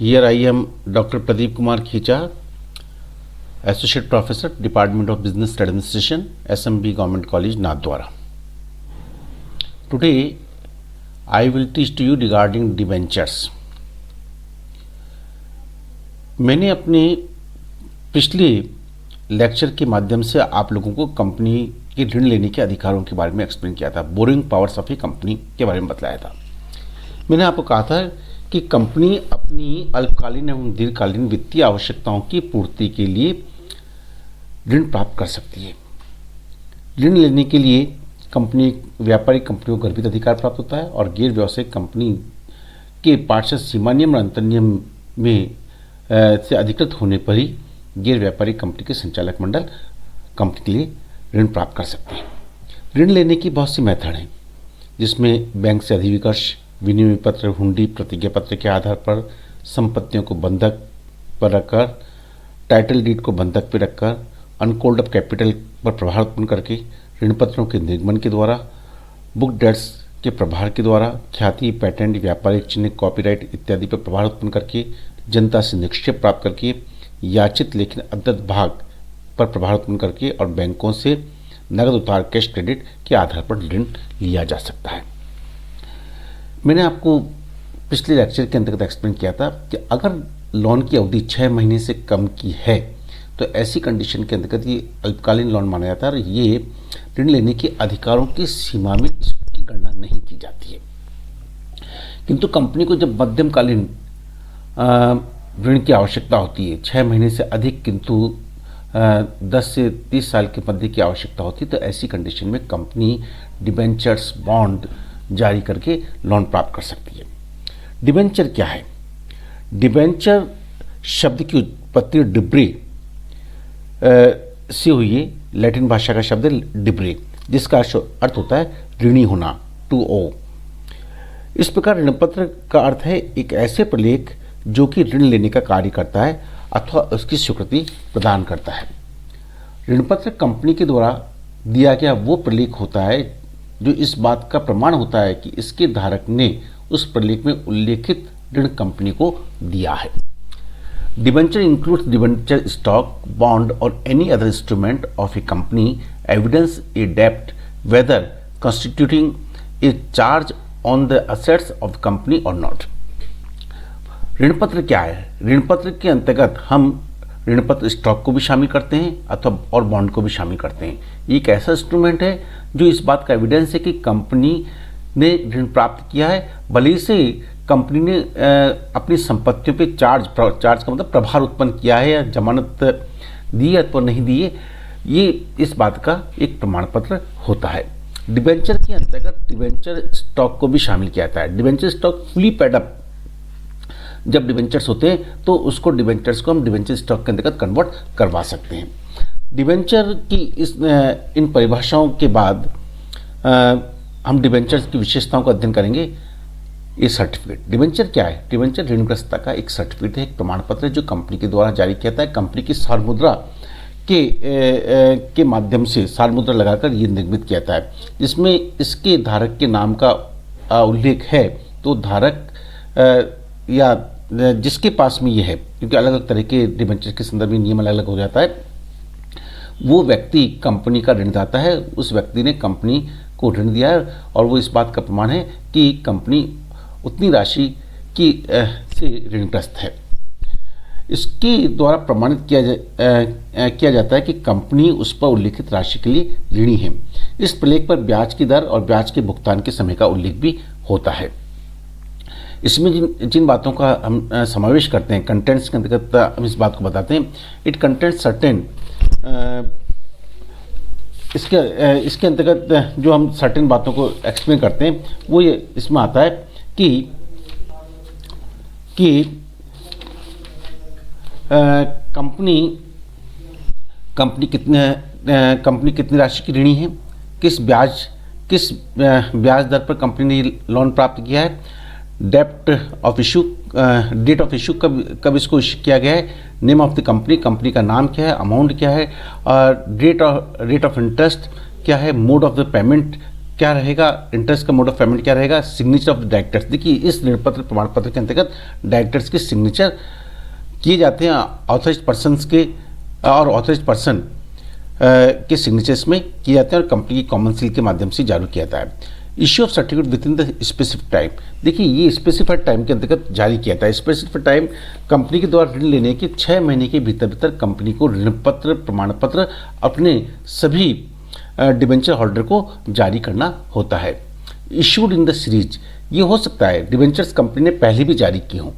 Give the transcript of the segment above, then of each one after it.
Here I am, Dr. Pradeep Kumar Khicha, Associate Professor, Department of Business Administration, SMB Government College, Nathdwara. Today, I will teach to you regarding debentures. मैंने अपने पिछले lecture के माध्यम से आप लोगों को कंपनी के ऋण लेने के अधिकारों के बारे में एक्सप्लेन किया था, boring powers of a company के बारे में बतलाया था। मैंने आपको कहा था कि कंपनी अपनी अल्पकालीन एवं दीर्घकालीन वित्तीय आवश्यकताओं की पूर्ति के लिए ऋण प्राप्त कर सकती है। ऋण लेने के लिए कंपनी व्यापारिक कंपनियों को गर्भित अधिकार प्राप्त होता है और गैर व्यावसायिक कंपनी के पार्षद सीमा नियम और अंतर नियम में से अधिकृत होने पर ही गैर व्यापारिक कंपनी के संचालक मंडल कंपनी के लिए ऋण प्राप्त कर सकते हैं। ऋण लेने की बहुत सी मेथड हैं, जिसमें बैंक से अधिविकर्ष, विनिमय पत्र, हुंडी, प्रतिज्ञा पत्र के आधार पर संपत्तियों को बंधक पर रखकर, टाइटल डीड को बंधक पर रखकर, अनकॉल्ड अप कैपिटल पर प्रभार उत्पन्न करके, ऋण पत्रों के निर्गमन के द्वारा, बुक डेट्स के प्रभार के द्वारा, ख्याति, पेटेंट, व्यापारिक चिन्ह, कॉपीराइट इत्यादि पर प्रभार उत्पन्न करके, जनता से निक्षेप प्राप्त करके, याचित लेकिन अदत्त भाग पर प्रभार उत्पन्न करके और बैंकों से नगद उतार कैश क्रेडिट के आधार पर ऋण लिया जा सकता है। मैंने आपको पिछले लेक्चर के अंतर्गत एक्सप्लेन किया था कि अगर लोन की अवधि 6 महीने से कम की है तो ऐसी कंडीशन के अंतर्गत ये अल्पकालीन लोन माना जाता है और ये ऋण लेने के अधिकारों की सीमा में इसकी गणना नहीं की जाती है। किंतु कंपनी को जब मध्यमकालीन ऋण की आवश्यकता होती है, 6 महीने से अधिक किंतु 10 से 30 साल के मध्य की आवश्यकता होती है, तो ऐसी कंडीशन में कंपनी डिबेंचर्स, बॉन्ड जारी करके लोन प्राप्त कर सकती है। डिबेंचर क्या है? डिबेंचर शब्द की उत्पत्ति डिब्रे से हुई है। लैटिन भाषा का शब्द है डिब्रे, जिसका अर्थ होता है ऋणी होना, टू ओ। इस प्रकार ऋणपत्र का अर्थ है एक ऐसे प्रलेख जो कि ऋण लेने का कार्य करता है अथवा उसकी स्वीकृति प्रदान करता है। ऋणपत्र कंपनी के द्वारा दिया गया वो प्रलेख होता है जो इस बात का प्रमाण होता है कि इसके धारक ने उस प्रलेख में उल्लेखित ऋण कंपनी को दिया है। Debenture includes debenture stock, bond और any other instrument of a company evidence a डेब्ट whether constituting a charge on the assets of the company और नॉट। ऋणपत्र क्या है? ऋणपत्र के अंतर्गत हम ऋणपत्र स्टॉक को भी शामिल करते हैं अथवा और बॉन्ड को भी शामिल करते हैं। ये एक ऐसा इंस्ट्रूमेंट है जो इस बात का एविडेंस है कि कंपनी ने ऋण प्राप्त किया है, भले से कंपनी ने अपनी संपत्तियों पे चार्ज का मतलब प्रभार उत्पन्न किया है या जमानत दी है अथवा नहीं दी है, ये इस बात का एक प्रमाण पत्र होता है। डिबेंचर के अंतर्गत डिबेंचर स्टॉक को भी शामिल किया जाता है। Debenture stock fully paid up जब डिबेंचर्स होते हैं तो उसको डिबेंचर्स को हम डिबेंचर स्टॉक के अंतर्गत कन्वर्ट करवा सकते हैं। डिबेंचर की इन परिभाषाओं के बाद हम डिबेंचर्स की विशेषताओं का अध्ययन करेंगे। ये सर्टिफिकेट, डिबेंचर क्या है? डिबेंचर ऋणग्रस्तता का एक सर्टिफिकेट है, एक प्रमाण पत्र है जो कंपनी के द्वारा जारी किया जाता है। कंपनी की सार मुद्रा के माध्यम से सार मुद्रा लगाकर ये निर्मित किया जाता है, जिसमें इसके धारक के नाम का उल्लेख है। तो धारक या जिसके पास में ये है, क्योंकि अलग अलग तरह के डिबेंचर के संदर्भ में नियम अलग अलग हो जाता है, वो व्यक्ति कंपनी का ऋणदाता है, उस व्यक्ति ने कंपनी को ऋण दिया है और वो इस बात का प्रमाण है कि कंपनी उतनी राशि की से ऋणग्रस्त है। इसके द्वारा प्रमाणित किया जाता है कि कंपनी उस पर उल्लिखित राशि के लिए ऋणी है। इस प्रलेख पर ब्याज की दर और ब्याज के भुगतान के समय का उल्लेख भी होता है। इसमें जिन बातों का हम समावेश करते हैं, कंटेंट्स के अंतर्गत हम इस बात को बताते हैं। इट कंटेंट सर्टेन, इसके अंतर्गत जो हम सर्टेन बातों को एक्सप्लेन करते हैं वो ये इसमें आता है कि कंपनी कितनी राशि की ऋणी है, किस ब्याज दर पर कंपनी ने लोन प्राप्त किया है, डेट ऑफ इशू कब इसको इशू किया गया है, नेम ऑफ द कंपनी का नाम क्या है, अमाउंट क्या है, और रेट ऑफ इंटरेस्ट क्या है, मोड ऑफ द पेमेंट क्या रहेगा, इंटरेस्ट का मोड ऑफ पेमेंट क्या रहेगा, सिग्नेचर ऑफ डायरेक्टर्स। देखिए इस ऋण पत्र प्रमाण पत्र के अंतर्गत डायरेक्टर्स के सिग्नेचर किए जाते हैं ऑथराइज्ड पर्सन्स के, और ऑथराइज्ड पर्सन के सिग्नेचर्स में किए जाते हैं और कंपनी की कॉमन सील के माध्यम से जारी किया जाता है। Issue of certificate with in the specific time. देखिए ये स्पेसिफाइड टाइम के अंतर्गत जारी किया जाता है। स्पेसिफिक टाइम कंपनी के द्वारा ऋण लेने के 6 महीने के भीतर भीतर कंपनी को ऋण पत्र प्रमाण पत्र अपने सभी डिबेंचर होल्डर को जारी करना होता है। इशूड इन द सीरीज, ये हो सकता है डिबेंचर्स कंपनी ने पहले भी जारी की हों,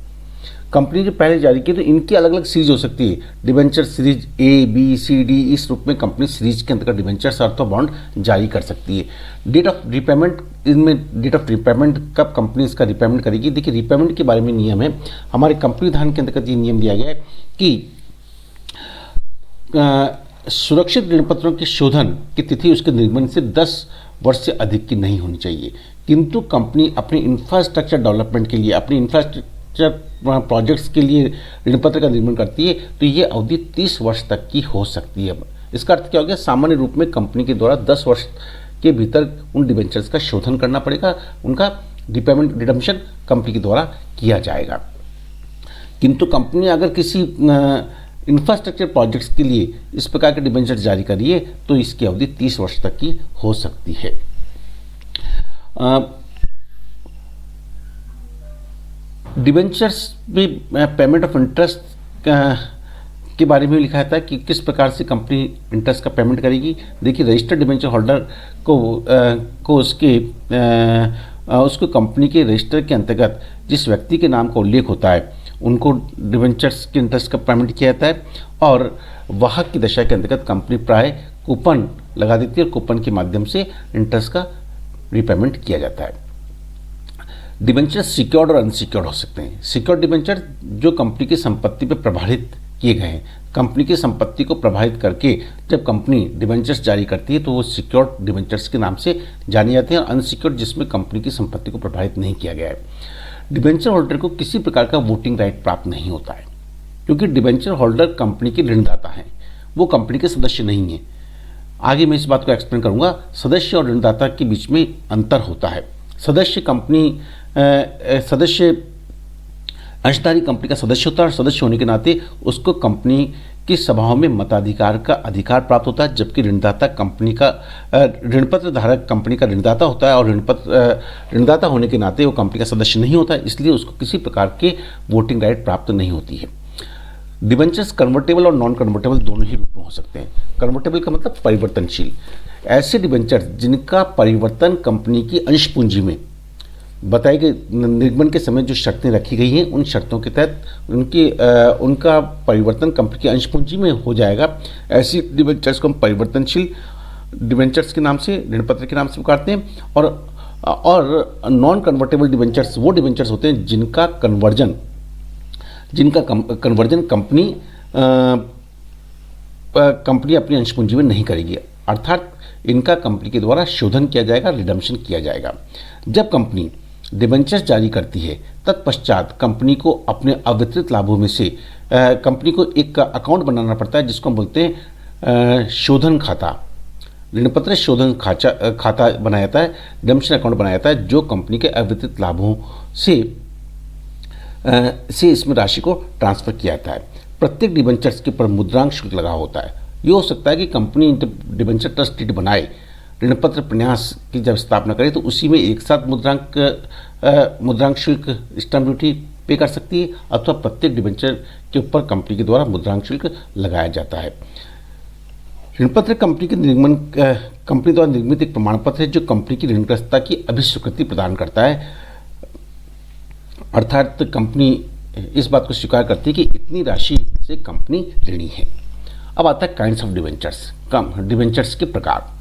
कंपनी ने पहले जारी की तो इनकी अलग अलग सीरीज हो सकती है। Debenture series A B C D, इस रूप में कंपनी सीरीज के अंतर्गत डिबेंचर्स अथवा बॉन्ड जारी कर सकती है। डेट ऑफ रिपेमेंट, इनमें डेट ऑफ रिपेमेंट कब कंपनी इसका रिपेमेंट करेगी। देखिए रिपेमेंट के बारे में नियम है, हमारे कंपनी विधान के अंतर्गत ये नियम दिया गया है कि सुरक्षित ऋण पत्रों के शोधन की तिथि उसके निर्गमन से 10 वर्ष से अधिक की नहीं होनी चाहिए, किंतु कंपनी अपने इंफ्रास्ट्रक्चर डेवलपमेंट के लिए, अपनी इंफ्रास्ट्रक्चर प्रोजेक्ट्स के लिए ऋण पत्र का निर्माण करती है तो ये अवधि 30 वर्ष तक की हो सकती है। इसका अर्थ क्या हो गया, सामान्य रूप में कंपनी के द्वारा 10 वर्ष के भीतर उन डिबेंचर्स का शोधन करना पड़ेगा, उनका रिपेमेंट रिडम्पशन कंपनी के द्वारा किया जाएगा। किंतु कंपनी अगर किसी इंफ्रास्ट्रक्चर प्रोजेक्ट्स के लिए इस प्रकार के डिबेंचर जारी करिए तो इसकी अवधि 30 वर्ष तक की हो सकती है। डिबेंचर्स में पेमेंट ऑफ इंटरेस्ट के बारे में लिखा था कि किस प्रकार से कंपनी इंटरेस्ट का पेमेंट करेगी। देखिए रजिस्टर्ड डिबेंचर होल्डर को उसको कंपनी के रजिस्टर के अंतर्गत जिस व्यक्ति के नाम का उल्लेख होता है उनको डिबेंचर्स के इंटरेस्ट का पेमेंट किया जाता है, और वाहक की दशा के अंतर्गत कंपनी प्राय कूपन लगा देती है और कूपन के माध्यम से इंटरेस्ट का रिपेमेंट किया जाता है। डिबेंचर सिक्योर्ड और अनसिक्योर्ड हो सकते हैं। सिक्योर्ड डिबेंचर जो कंपनी की संपत्ति पर प्रभावित किए गए हैं, कंपनी की संपत्ति को प्रभावित करके जब कंपनी डिबेंचर्स जारी करती है तो वो सिक्योर्ड डिबेंचर्स के नाम से जाने जाते हैं। अनसिक्योर्ड जिसमें कंपनी की संपत्ति को प्रभावित नहीं किया गया है। डिबेंचर होल्डर को किसी प्रकार का वोटिंग राइट प्राप्त नहीं होता है, क्योंकि डिबेंचर होल्डर कंपनी के ऋणदाता हैं, वो कंपनी के सदस्य नहीं हैं। आगे मैं इस बात को एक्सप्लेन करूंगा। सदस्य और ऋणदाता के बीच में अंतर होता है। सदस्य अंशधारी कंपनी का सदस्य होता है और सदस्य होने के नाते उसको कंपनी की सभाओं में मताधिकार का अधिकार प्राप्त होता है, जबकि ऋणदाता कंपनी का ऋणपत्र धारक कंपनी का ऋणदाता होता है और ऋणदाता होने के नाते वो कंपनी का सदस्य नहीं होता है, इसलिए उसको किसी प्रकार के वोटिंग राइट प्राप्त नहीं होती है। डिबेंचर्स कन्वर्टेबल और नॉन कन्वर्टेबल दोनों ही रूप में हो सकते हैं। कन्वर्टेबल का मतलब परिवर्तनशील, ऐसे डिबेंचर्स जिनका परिवर्तन कंपनी की अंश पूंजी में बताए गए निर्गमन के समय जो शर्तें रखी गई हैं उन शर्तों के तहत उनका परिवर्तन कंपनी की अंश पूंजी में हो जाएगा। ऐसी डिबेंचर्स को हम परिवर्तनशील डिबेंचर्स के नाम से, ऋणपत्र के नाम से पुकारते हैं। और नॉन कन्वर्टेबल डिबेंचर्स वो डिबेंचर्स होते हैं जिनका कन्वर्जन कंपनी अपनी अंश पूंजी में नहीं करेगी, अर्थात इनका कंपनी के द्वारा शोधन किया जाएगा, रिडम्पशन किया जाएगा। जब कंपनी डिबेंचर्स जारी करती है तत्पश्चात कंपनी को अपने अवितरित लाभों में से कंपनी को एक अकाउंट बनाना पड़ता है जिसको हम बोलते हैं शोधन खाता, ऋणपत्र शोधन खाता बनाया जाता है, रिडम्पशन अकाउंट बनाया जाता है, जो कंपनी के अवितरित लाभों से इसमें राशि को ट्रांसफर किया जाता है। प्रत्येक डिबेंचर्स के ऊपर मुद्रांक शुल्क लगा होता है। ये हो सकता है कि कंपनी डिबेंचर ट्रस्ट डीड बनाए, ऋणपत्र प्रन्यास की जब स्थापना करे तो उसी में एक साथ मुद्रांक शुल्क स्टैम्प ड्यूटी पे कर सकती है, अथवा प्रत्येक डिबेंचर के ऊपर कंपनी के द्वारा मुद्रांक शुल्क लगाया जाता है। ऋणपत्र कंपनी द्वारा निर्मित एक प्रमाण पत्र है जो कंपनी की ऋणग्रस्तता की अभिस्वीकृति प्रदान करता है, अर्थात कंपनी इस बात को स्वीकार करती है कि इतनी राशि से कंपनी ऋणी है। अब आता है काइंड्स ऑफ डिबेंचर्स, डिबेंचर्स के प्रकार।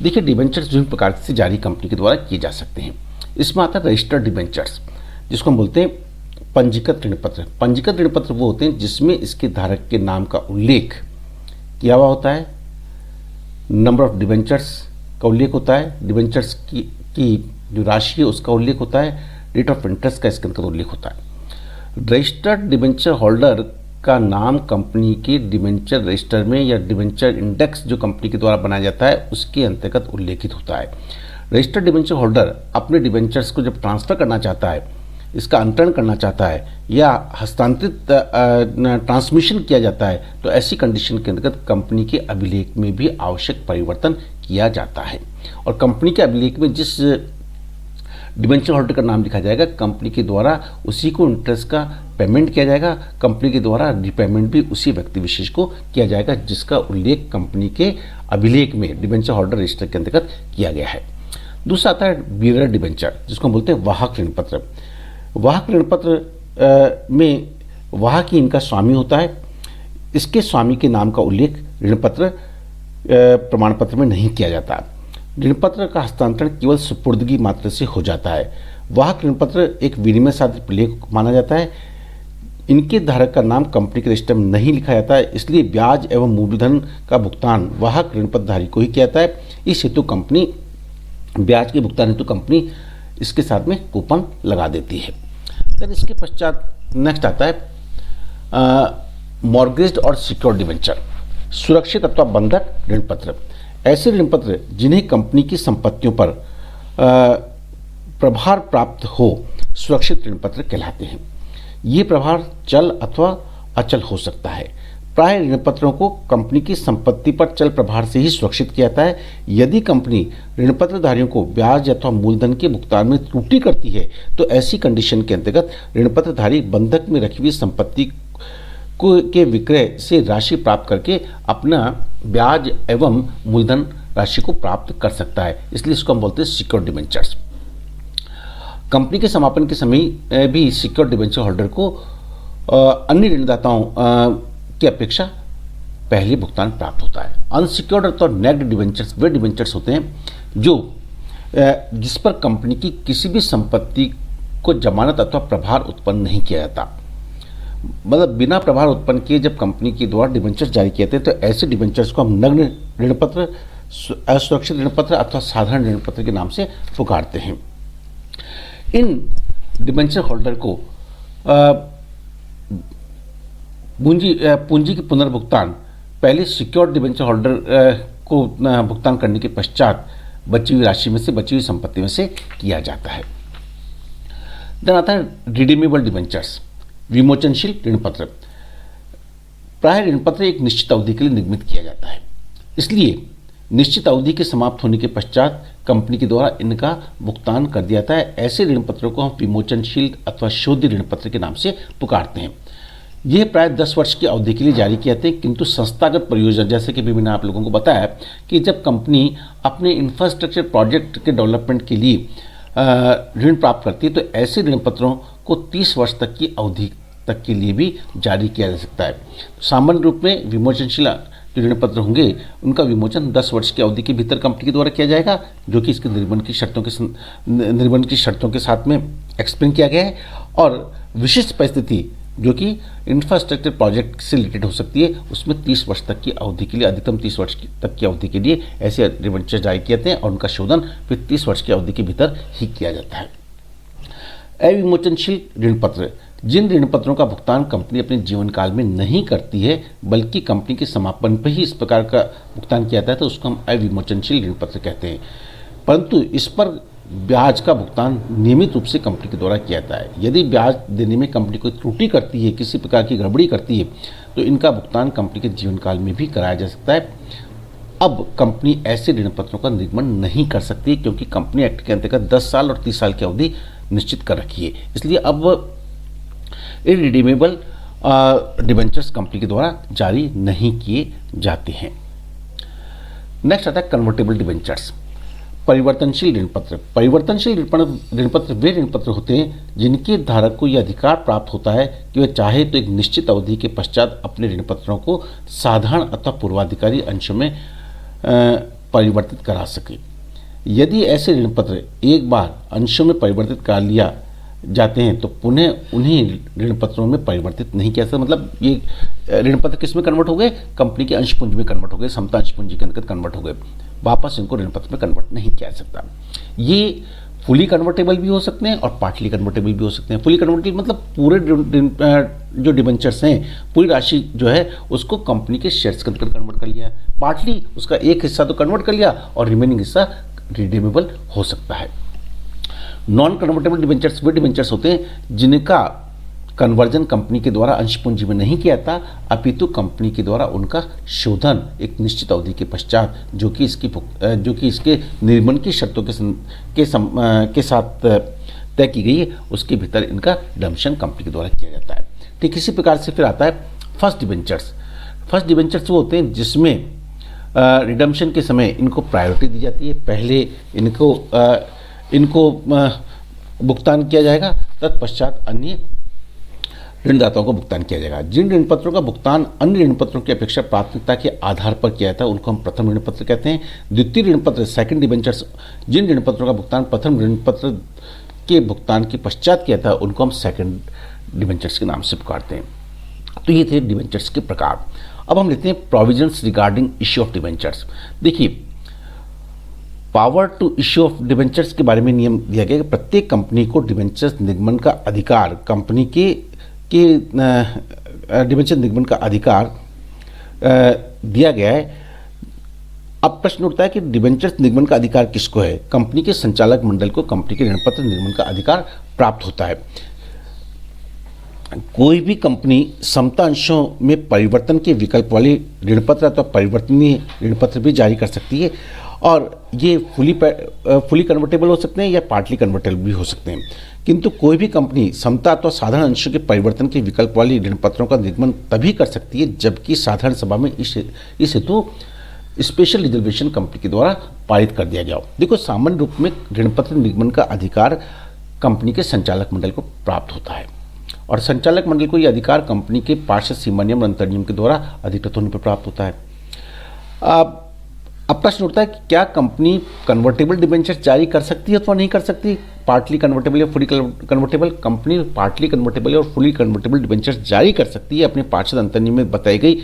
देखिए डिबेंचर्स विभिन्न प्रकार से जारी कंपनी के द्वारा किए जा सकते हैं। इसमें आता है रजिस्टर्ड डिबेंचर्स, जिसको हम बोलते हैं पंजीकृत ऋणपत्र। पंजीकृत ऋणपत्र वो होते हैं जिसमें इसके धारक के नाम का उल्लेख किया हुआ होता है, नंबर ऑफ डिबेंचर्स का उल्लेख होता है, डिबेंचर्स की जो राशि है उसका उल्लेख होता है, रेट ऑफ इंटरेस्ट का इसके अंतर्गत उल्लेख होता है। रजिस्टर्ड डिबेंचर होल्डर का नाम कंपनी के डिबेंचर रजिस्टर में या डिबेंचर इंडेक्स जो कंपनी के द्वारा बनाया जाता है उसके अंतर्गत उल्लेखित होता है। रजिस्टर्ड डिबेंचर होल्डर अपने डिबेंचर्स को जब ट्रांसफ़र करना चाहता है, इसका अंतरण करना चाहता है या हस्तांतरित ट्रांसमिशन किया जाता है, तो ऐसी कंडीशन के अंतर्गत कंपनी के अभिलेख में भी आवश्यक परिवर्तन किया जाता है। और कंपनी के अभिलेख में जिस डिबेंचर होल्डर का नाम लिखा जाएगा, कंपनी के द्वारा उसी को इंटरेस्ट का पेमेंट किया जाएगा। कंपनी के द्वारा रिपेमेंट भी उसी व्यक्ति विशेष को किया जाएगा जिसका उल्लेख कंपनी के अभिलेख में डिबेंचर होल्डर रजिस्टर के अंतर्गत किया गया है। दूसरा आता है बियरर डिबेंचर, जिसको हम बोलते हैं वाहक ऋण पत्र। वाहक ऋण पत्र में वाहक ही इनका स्वामी होता है। इसके स्वामी के नाम का उल्लेख ऋण पत्र प्रमाण पत्र में नहीं किया जाता। ऋण पत्र का हस्तांतरण केवल सुपुर्दगी मात्र से हो जाता है। वाहक ऋण पत्र एक विनिमय साधित प्रलेख माना जाता है। इनके धारक का नाम कंपनी के रजिस्टर में नहीं लिखा जाता है, इसलिए ब्याज एवं मूलधन का भुगतान वाहक ऋण पत्र धारी को ही किया जाता है। इस हेतु कंपनी ब्याज के भुगतान हेतु कंपनी इसके साथ में कूपन लगा देती है। फिर इसके पश्चात नेक्स्ट आता है मॉर्गेज्ड और सिक्योर्ड डिबेंचर, सुरक्षित अथवा बंधक ऋण पत्र। ऐसे ऋण पत्र जिन्हें कंपनी की संपत्तियों पर प्रभार प्राप्त हो सुरक्षित ऋण पत्र कहलाते हैं। ये प्रभार चल अथवा अचल हो सकता है। प्राय ऋण पत्रों को कंपनी की संपत्ति पर चल प्रभार से ही सुरक्षित किया जाता है। यदि कंपनी ऋण पत्रधारियों को ब्याज अथवा मूलधन के भुगतान में त्रुटि करती है, तो ऐसी कंडीशन के अंतर्गत ऋण पत्रधारी बंधक में रखी हुई संपत्ति के विक्रय से राशि प्राप्त करके अपना ब्याज एवं मूलधन राशि को प्राप्त कर सकता है। इसलिए इसको हम बोलते हैं सिक्योर्ड डिबेंचर्स। कंपनी के समापन के समय भी सिक्योर्ड डिबेंचर होल्डर को अन्य ऋणदाताओं की अपेक्षा पहले भुगतान प्राप्त होता है। अनसिक्योर्ड अथवा नेग्ड डिबेंचर्स वे डिबेंचर्स होते हैं जो जिस पर कंपनी की किसी भी संपत्ति को जमानत अथवा प्रभार उत्पन्न नहीं किया जाता। मतलब बिना प्रभार उत्पन्न किए जब कंपनी के द्वारा डिबेंचर्स जारी किए जाते हैं, तो ऐसे डिबेंचर्स को हम नग्न ऋण पत्र, असुरक्षित ऋण पत्र अथवा साधारण ऋण पत्र के नाम से पुकारते हैं। इन डिबेंचर होल्डर को पूंजी के पुनर्भुगतान पहले सिक्योर्ड डिबेंचर होल्डर को भुगतान करने के पश्चात बची हुई राशि में से, बची हुई संपत्ति में से किया जाता है। देन आता है रिडीमेबल डिबेंचर्स, विमोचनशील ऋण पत्र। प्राय ऋण पत्र एक निश्चित अवधि के लिए निर्मित किया जाता है, इसलिए निश्चित अवधि के समाप्त होने के पश्चात कंपनी के द्वारा इनका भुगतान कर दिया जाता है। ऐसे ऋण पत्रों को हम विमोचनशील अथवा शोध्य ऋण पत्र के नाम से पुकारते हैं। ये प्राय 10 वर्ष की अवधि के लिए जारी किए जाते हैं, किंतु संस्थागत परियोजना, जैसे कि भी मैंने आप लोगों को बताया कि जब कंपनी अपने इंफ्रास्ट्रक्चर प्रोजेक्ट के डेवलपमेंट के लिए ऋण प्राप्त करती है, तो ऐसे ऋण पत्रों को 30 वर्ष तक की अवधि तक के लिए भी जारी किया जा सकता है। सामान्य रूप में विमोचनशील जो ऋण पत्र होंगे उनका विमोचन 10 वर्ष की अवधि के भीतर कंपनी के द्वारा किया जाएगा, जो कि इसके निर्बंध की शर्तों के साथ में एक्सप्लेन किया गया है। और विशिष्ट परिस्थिति जो कि इंफ्रास्ट्रक्चर प्रोजेक्ट से रिलेटेड हो सकती है, उसमें 30 वर्ष तक की अवधि के लिए, अधिकतम 30 वर्ष तक की अवधि के लिए ऐसे डिबेंचर जारी किए जाते हैं और उनका शोधन फिर 30 वर्ष की अवधि के भीतर ही किया जाता है। अविमोचनशील ऋण पत्र, जिन ऋण पत्रों का भुगतान कंपनी अपने जीवन काल में नहीं करती है, बल्कि कंपनी के समापन पर ही इस प्रकार का भुगतान किया जाता है, तो उसको हम अविमोचनशील ऋण पत्र कहते हैं। परंतु इस पर ब्याज का भुगतान नियमित रूप से कंपनी के द्वारा किया जाता है। यदि ब्याज देने में कंपनी कोई त्रुटि करती है, किसी प्रकार की गड़बड़ी करती है, तो इनका भुगतान कंपनी के जीवन काल में भी कराया जा सकता है। अब कंपनी ऐसे ऋण पत्रों का निर्माण नहीं कर सकती, क्योंकि कंपनी एक्ट के अंतर्गत 10 साल और 30 साल की अवधि निश्चित कर रखी है। इसलिए अब इररिडीमेबल डिबेंचर्स कंपनी के द्वारा जारी नहीं किए जाते हैं। नेक्स्ट आता है कन्वर्टेबल डिबेंचर्स, परिवर्तनशील ऋण पत्र। परिवर्तनशील ऋण पत्र वे ऋण पत्र होते हैं जिनके धारक को यह अधिकार प्राप्त होता है कि वह चाहे तो एक निश्चित अवधि के पश्चात अपने ऋण पत्रों को साधारण अथवा पूर्वाधिकारी अंशों में परिवर्तित करा सके। यदि ऐसे ऋण पत्र एक बार अंशों में परिवर्तित कर लिया जाते हैं, तो पुनः उन्हीं ऋण पत्रों में परिवर्तित नहीं किया सकता। मतलब ये ऋण पत्र किस में कन्वर्ट हो गए? कंपनी के अंश पूंजी में कन्वर्ट हो गए, समता अंश पूंजी के अंतर्गत कन्वर्ट हो गए। वापस इनको ऋण पत्र में कन्वर्ट नहीं किया जा सकता। ये फुली कन्वर्टेबल भी हो सकते हैं और पार्टली कन्वर्टेबल भी हो सकते हैं। फुली कन्वर्टेबल मतलब पूरे जो डिबेंचर्स हैं, पूरी राशि जो है उसको कंपनी के शेयर्स के अंदर कन्वर्ट कर लिया। पार्टली उसका एक हिस्सा तो कन्वर्ट कर लिया और रिमेनिंग हिस्सा रिडीमेबल हो सकता है। नॉन कन्वर्टेबल डिबेंचर्स वे डिबेंचर्स होते हैं जिनका कन्वर्जन कंपनी के द्वारा अंश पूंजी में नहीं किया था, अपितु कंपनी के द्वारा उनका शोधन एक निश्चित अवधि के पश्चात जो कि इसके निर्माण की शर्तों के साथ तय की गई है उसके भीतर इनका रिडम्पशन कंपनी के द्वारा किया जाता है। ठीक इसी प्रकार से फिर आता है फर्स्ट डिबेंचर्स। फर्स्ट डिबेंचर्स वो होते हैं जिसमें रिडम्पशन के समय इनको प्रायोरिटी दी जाती है, पहले इनको भुगतान किया जाएगा, तत्पश्चात अन्य ऋणदाताओं को भुगतान किया जाएगा। जिन ऋणपत्रों का भुगतान अन्य ऋणपत्रों की अपेक्षा प्राथमिकता के आधार पर किया जाता है उनको हम प्रथम ऋणपत्र कहते हैं। द्वितीय ऋणपत्र सेकंड डिबेंचर्स, जिन ऋणपत्रों का भुगतान प्रथम ऋणपत्र के भुगतान के पश्चात किया था उनको हम सेकंड डिबेंचर्स के नाम से पुकारते हैं। तो ये थे डिबेंचर्स के प्रकार। अब हम लेते हैं provisions regarding issue of debentures. देखिए, power to issue of debentures के बारे में नियम दिया गया कि प्रत्येक कंपनी को डिबेंचर्स निगमन का अधिकार कंपनी के डिबेंचर निगमन का अधिकार दिया गया है। अब प्रश्न उठता है कि डिबेंचर्स निगमन का अधिकार किसको है? कंपनी के संचालक मंडल को कंपनी के ऋणपत्र निगमन का अधिकार प्राप्त होता है। कोई भी कंपनी समता अंशों में परिवर्तन के विकल्प वाले ऋणपत्र अथवा परिवर्तनीय ऋणपत्र भी जारी कर सकती है और ये फुली कन्वर्टेबल हो सकते हैं या पार्टली कन्वर्टेबल भी हो सकते हैं। किंतु कोई भी कंपनी समता अथवा साधारण अंशों के परिवर्तन के विकल्प वाली ऋणपत्रों का निगमन तभी कर सकती है जबकि साधारण सभा में इस हेतु स्पेशल रिजर्वेशन कंपनी के द्वारा पारित कर दिया गया हो। देखो, सामान्य रूप में ऋणपत्र निगमन का अधिकार कंपनी के संचालक मंडल को प्राप्त होता है और संचालक मंडल को यह अधिकार कंपनी के पार्षद सीमा नियम और अंतर नियम के द्वारा अधिकृत होने पर प्राप्त होता है। अब प्रश्न उठता है कि क्या कंपनी कन्वर्टेबल डिबेंचर जारी कर सकती है अथवा नहीं कर सकती? पार्टली कन्वर्टेबल या fully convertible? Company partly convertible और फुली कन्वर्टेबल डिबेंचर जारी कर सकती है अपने पार्षद अंतर नियम में बताई गई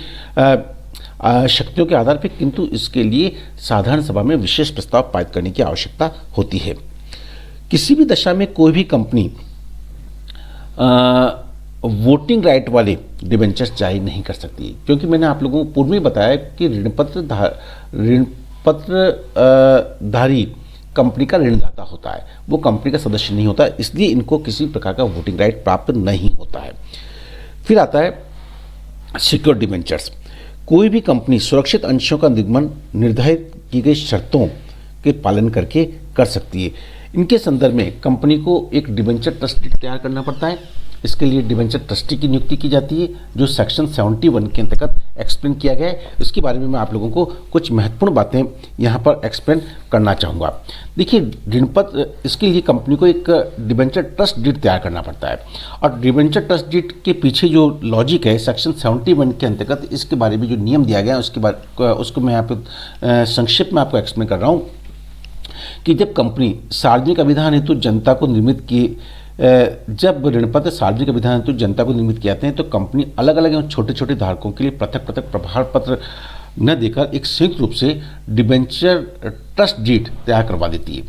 शक्तियों के आधार पर, किंतु इसके लिए साधारण सभा में विशेष प्रस्ताव पारित करने की आवश्यकता होती है। किसी भी दशा में कोई भी कंपनी वोटिंग राइट वाले डिबेंचर्स जारी नहीं कर सकती, क्योंकि मैंने आप लोगों को पूर्व में बताया कि ऋणपत्रधारी कंपनी का ऋणदाता होता है, वो कंपनी का सदस्य नहीं होता, इसलिए इनको किसी प्रकार का वोटिंग राइट प्राप्त नहीं होता है। फिर आता है सिक्योर डिबेंचर्स। कोई भी कंपनी सुरक्षित अंशों का निगमन निर्धारित की गई शर्तों के पालन करके कर सकती है। इनके संदर्भ में कंपनी को एक डिबेंचर ट्रस्टी तैयार करना पड़ता है। इसके लिए डिबेंचर ट्रस्टी की नियुक्ति की जाती है जो सेक्शन 71 के अंतर्गत एक्सप्लेन किया गया है। इसके बारे में मैं आप लोगों को कुछ महत्वपूर्ण बातें यहाँ पर एक्सप्लेन करना चाहूँगा। देखिए, ऋणपत्र, इसके लिए कंपनी को एक डिबेंचर ट्रस्ट डीड तैयार करना पड़ता है और डिबेंचर ट्रस्ट डीड के पीछे जो लॉजिक है सेक्शन 71 के अंतर्गत इसके बारे में जो नियम दिया गया है उसको मैं यहाँ पर संक्षिप्त में आपको एक्सप्लेन कर रहा हूँ कि जब कंपनी सार्वजनिक अभिधान हेतु जनता को निर्मित किए जब ऋणपत्र सार्वजनिक अभिधान हेतु जनता को निर्मित किए जाते हैं तो कंपनी अलग अलग एवं छोटे छोटे धारकों के लिए पृथक पृथक प्रभार पत्र न देकर एक संयुक्त रूप से डिबेंचर ट्रस्ट डीड तैयार करवा देती है।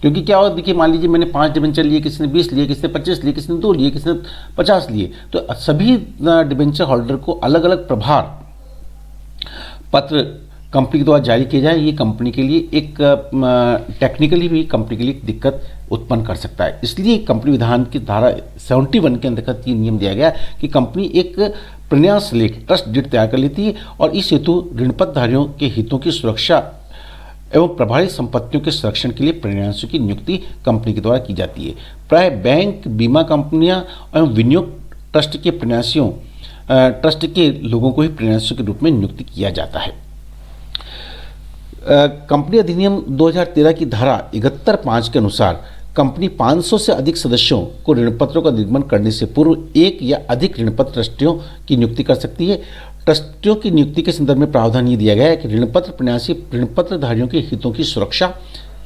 क्योंकि क्या होगा, देखिए, मान लीजिए मैंने 5 डिबेंचर लिए, किसी ने 20 लिए, किसी ने 25 लिए, किसी ने 2 लिए, किसी ने 50 लिए, तो सभी डिबेंचर होल्डर को अलग अलग प्रभार पत्र कंपनी के द्वारा जारी किए जाए, ये कंपनी के लिए एक टेक्निकली भी कंपनी के लिए दिक्कत उत्पन्न कर सकता है। इसलिए कंपनी विधान की धारा 71 के अंतर्गत ये नियम दिया गया कि कंपनी एक प्रन्यास लेख ट्रस्ट डीड तैयार कर लेती है और इस हेतु ऋणपत्रधारियों के हितों की सुरक्षा एवं प्रभावित संपत्तियों के संरक्षण के लिए प्रन्यासों की नियुक्ति कंपनी के द्वारा की जाती है। प्राय बैंक, बीमा कंपनियां एवं विनियोग ट्रस्ट के प्रन्यासियों ट्रस्ट के लोगों को ही प्रन्यासियों के रूप में नियुक्त किया जाता है। कंपनी अधिनियम 2013 की धारा 71(5) के अनुसार कंपनी 500 से अधिक सदस्यों को ऋणपत्रों का निर्गमन करने से पूर्व एक या अधिक ऋणपत्र ट्रस्टियों की नियुक्ति कर सकती है। ट्रस्टियों की नियुक्ति के संदर्भ में प्रावधान ये दिया गया है कि ऋणपत्र प्रन्यासी ऋणपत्रधारियों के हितों की सुरक्षा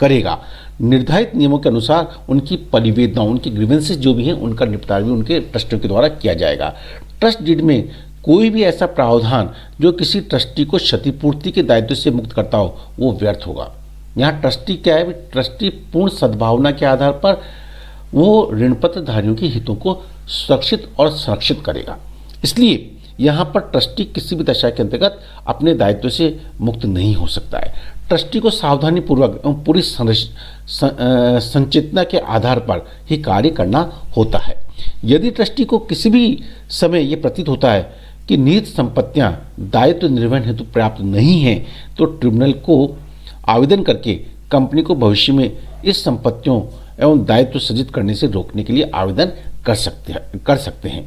करेगा। निर्धारित नियमों के अनुसार उनकी परिवेदनाओं, उनकी ग्रीवेंसेस जो भी हैं, उनका निपटारा भी उनके ट्रस्टियों के द्वारा किया जाएगा। ट्रस्ट डीड में कोई भी ऐसा प्रावधान जो किसी ट्रस्टी को क्षतिपूर्ति के दायित्व से मुक्त करता हो वो व्यर्थ होगा। यहाँ ट्रस्टी क्या है? ट्रस्टी पूर्ण सद्भावना के आधार पर वो ऋणपत्रधारियों के हितों को सुरक्षित और संरक्षित करेगा। इसलिए यहाँ पर ट्रस्टी किसी भी दशा के अंतर्गत अपने दायित्व से मुक्त नहीं हो सकता है। ट्रस्टी को सावधानीपूर्वक एवं पूरी संचेतना के आधार पर ही कार्य करना होता है। यदि ट्रस्टी को किसी भी समय ये प्रतीत होता है कि निहित संपत्तियां दायित्व निर्वहन हेतु पर्याप्त नहीं हैं, तो ट्रिब्यूनल को आवेदन करके कंपनी को भविष्य में इस संपत्तियों एवं दायित्व सृजित करने से रोकने के लिए आवेदन कर सकते हैं।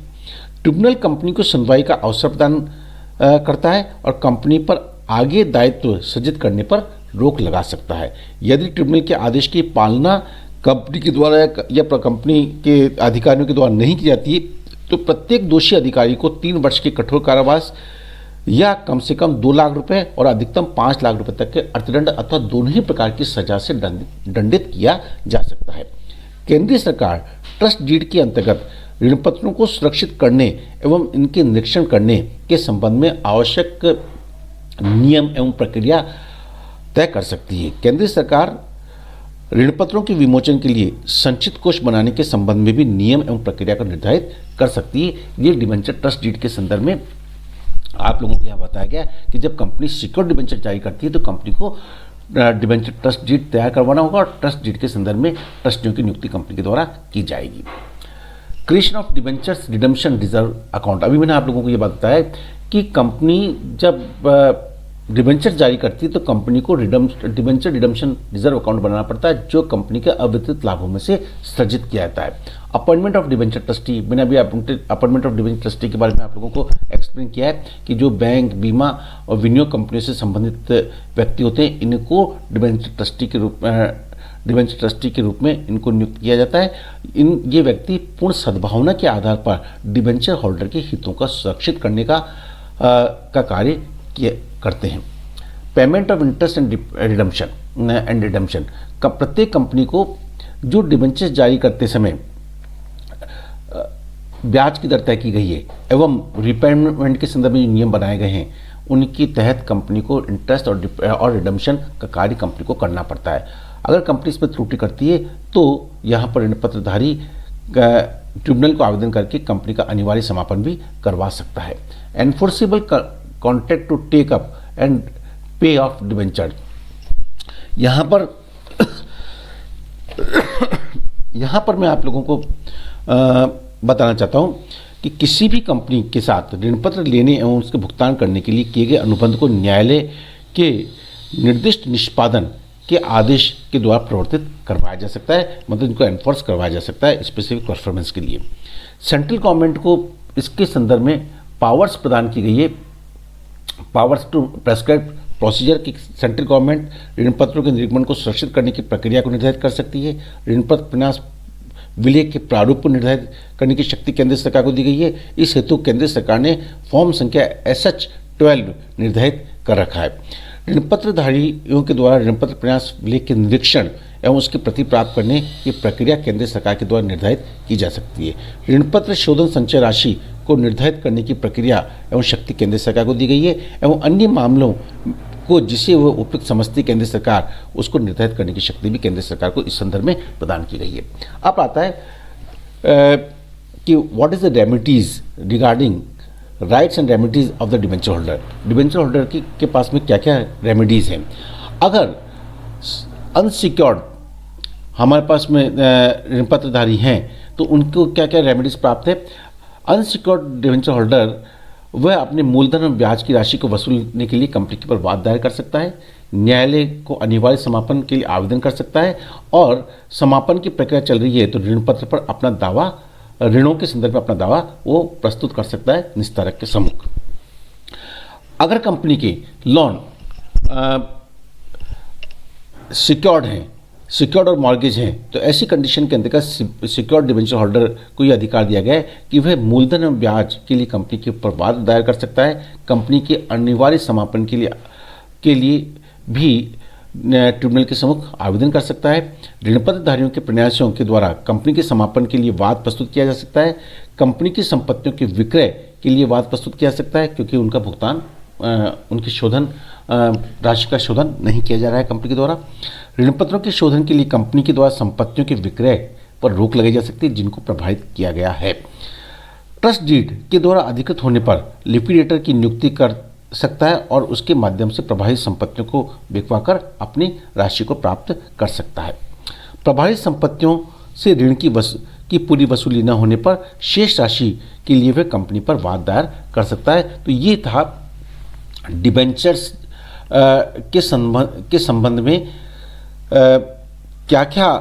ट्रिब्यूनल कंपनी को सुनवाई का अवसर प्रदान करता है और कंपनी पर आगे दायित्व सृजित करने पर रोक लगा सकता है। यदि ट्रिब्यूनल के आदेश की पालना कंपनी के द्वारा या कंपनी के अधिकारियों के द्वारा नहीं की जाती है, तो प्रत्येक दोषी अधिकारी को 3 वर्ष के कठोर कारावास या कम से कम 2 लाख रुपए और अधिकतम 5 लाख रुपए तक के अर्थदंड अथवा दोनों ही प्रकार की सजा से दंडित किया जा सकता है। केंद्रीय सरकार ट्रस्ट डीड के अंतर्गत ऋणपत्रों को सुरक्षित करने एवं इनके निरीक्षण करने के संबंध में आवश्यक नियम एवं प्रक्रिया तय कर सकती है। केंद्रीय सरकार ऋणपत्रों के विमोचन के लिए संचित कोष बनाने के संबंध में भी नियम एवं प्रक्रिया को निर्धारित कर सकती है। ये डिबेंचर ट्रस्ट डीड के संदर्भ में आप लोगों को यह बताया गया कि जब कंपनी सिक्योर्ड डिबेंचर जारी करती है तो कंपनी को डिबेंचर ट्रस्ट डीड तैयार करवाना होगा और ट्रस्ट डीड के संदर्भ में ट्रस्टियों की नियुक्ति कंपनी के द्वारा की जाएगी। Creation of debentures redemption reserve account, अभी मैंने आप लोगों को ये बात बताया कि कंपनी जब डिबेंचर जारी करती है तो कंपनी को डिबेंचर रिडम्पशन रिजर्व अकाउंट बनाना पड़ता है, जो कंपनी के अवितरित लाभों में से सृजित किया जाता है। अपॉइंटमेंट ऑफ डिबेंचर ट्रस्टी, मैंने अभी अपॉइंटमेंट ऑफ डिबेंचर ट्रस्टी के बारे में आप लोगों को एक्सप्लेन किया है कि जो बैंक, बीमा और विनियोग कंपनियों से संबंधित व्यक्ति होते हैं, इनको डिबेंचर ट्रस्टी के रूप में इनको नियुक्त किया जाता है। ये व्यक्ति पूर्ण सद्भावना के आधार पर डिबेंचर होल्डर के हितों का सुरक्षित करने का कार्य करते हैं। Payment of interest and redemption का प्रत्येक कंपनी को जो डिबेंचर जारी करते समय ब्याज की दर तय की गई है एवं रिपेमेंट के संदर्भ में जो नियम बनाए गए हैं, उनके तहत कंपनी को इंटरेस्ट और रिडम्पशन का कार्य कंपनी को करना पड़ता है। अगर कंपनी इसमें त्रुटि करती है तो यहाँ पर ऋणपत्रधारी ट्रिब्यूनल को आवेदन करके कंपनी का अनिवार्य समापन भी करवा सकता है। Enforceable contract to take up and pay off debenture, यहाँ पर मैं आप लोगों को बताना चाहता हूँ कि किसी भी कंपनी के साथ ऋणपत्र लेने एवं उसके भुगतान करने के लिए किए गए अनुबंध को न्यायालय के निर्दिष्ट निष्पादन के आदेश के द्वारा प्रवर्तित करवाया जा सकता है, मतलब इनको एनफोर्स करवाया जा सकता है स्पेसिफिक परफॉर्मेंस के लिए। सेंट्रल गवर्नमेंट को इसके संदर्भ में पावर्स प्रदान की गई है। पावर्स टू प्रेस्क्राइब प्रोसीजर की सेंट्रल गवर्नमेंट ऋणपत्रों के निर्गमन को सुरक्षित करने की प्रक्रिया को निर्धारित कर सकती है। ऋणपत्र प्रन्यास विलय के प्रारूप को निर्धारित करने की शक्ति केंद्र सरकार को दी गई है। इस हेतु केंद्र सरकार ने फॉर्म संख्या SH-12 निर्धारित कर रखा है। ऋणपत्रधारियों के द्वारा ऋणपत्र प्रन्यास विलय के निरीक्षण एवं उसकी प्रति प्राप्त करने की प्रक्रिया केंद्र सरकार के द्वारा निर्धारित की जा सकती है। ऋणपत्र शोधन संचय राशि को निर्धारित करने की प्रक्रिया एवं शक्ति केंद्र सरकार को दी गई है एवं अन्य मामलों को जिसे वह उपयुक्त समझती केंद्र सरकार, उसको निर्धारित करने की शक्ति भी केंद्र सरकार को इस संदर्भ में प्रदान की गई है। अब आता है कि what is the remedies regarding rights and remedies of the debenture holder. Debenture holder के पास में क्या क्या रेमिडीज हैं। अगर अनसिक्योर्ड हमारे पास में ऋणपत्रधारी हैं तो उनको क्या क्या रेमिडीज प्राप्त है। अनसिक्योर्ड डिबेंचर होल्डर वह अपने मूलधन और ब्याज की राशि को वसूलने के लिए कंपनी के ऊपर वाद दायर कर सकता है, न्यायालय को अनिवार्य समापन के लिए आवेदन कर सकता है और समापन की प्रक्रिया चल रही है तो ऋणपत्र पर अपना दावा, ऋणों के संदर्भ में अपना दावा वो प्रस्तुत कर सकता है निस्तारक के सम्मुख। अगर कंपनी के लोन सिक्योर्ड हैं, सिक्योर्ड और मॉर्गेज हैं, तो ऐसी कंडीशन के अंतर्गत सिक्योर्ड डिबेंचर होल्डर को यह अधिकार दिया गया है कि वह मूलधन और ब्याज के लिए कंपनी के ऊपर वाद दायर कर सकता है। कंपनी के अनिवार्य समापन के लिए भी ट्रिब्यूनल के सम्मुख आवेदन कर सकता है। ऋणपत्रधारियों के प्रन्यासों के द्वारा कंपनी के समापन के लिए वाद प्रस्तुत किया जा सकता है। कंपनी की संपत्तियों के विक्रय के लिए वाद प्रस्तुत किया जा सकता है क्योंकि उनका भुगतान, उनकी शोधन राशि का शोधन नहीं किया जा रहा है कंपनी के द्वारा। ऋणपत्रों के शोधन के लिए कंपनी के द्वारा संपत्तियों के विक्रय पर रोक लगाई जा सकती है जिनको प्रभावित किया गया है। ट्रस्ट डीड के द्वारा अधिकृत होने पर लिक्विडेटर की नियुक्ति सकता है और उसके माध्यम से प्रभावित संपत्तियों को बिकवाकर अपनी राशि को प्राप्त कर सकता है। प्रभावित संपत्तियों से ऋण की पूरी वसूली न होने पर शेष राशि के लिए वह कंपनी पर वाद दायर कर सकता है। तो ये था डिबेंचर्स के संबंध में क्या क्या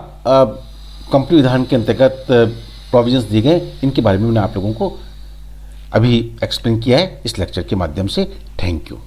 कंपनी विधान के अंतर्गत प्रोविजंस दिए गए, इनके बारे में मैंने आप लोगों को अभी एक्सप्लेन किया है इस लेक्चर के माध्यम से। Thank you.